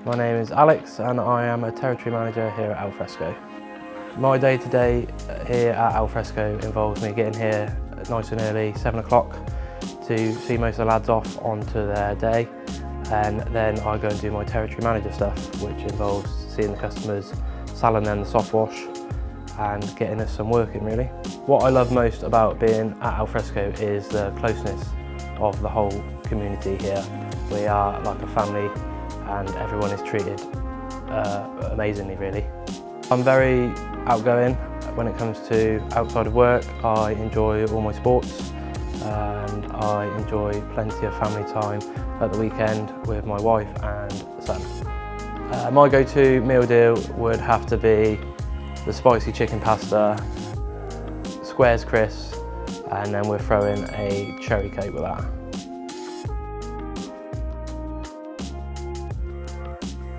My name is Alex and I am a territory manager here at Alfresco. My day-to-day here at Alfresco involves me getting here nice and early, 7 o'clock, to see most of the lads off onto their day, and then I go and do my territory manager stuff, which involves seeing the customers, selling them the soft wash and getting us some work in really. What I love most about being at Alfresco is the closeness of the whole community here. We are like a family and everyone is treated amazingly really. I'm very outgoing when it comes to outside of work. I enjoy all my sports and I enjoy plenty of family time at the weekend with my wife and son. My go-to meal deal would have to be the spicy chicken pasta, squares crisps, and then we're throwing a cherry cake with that.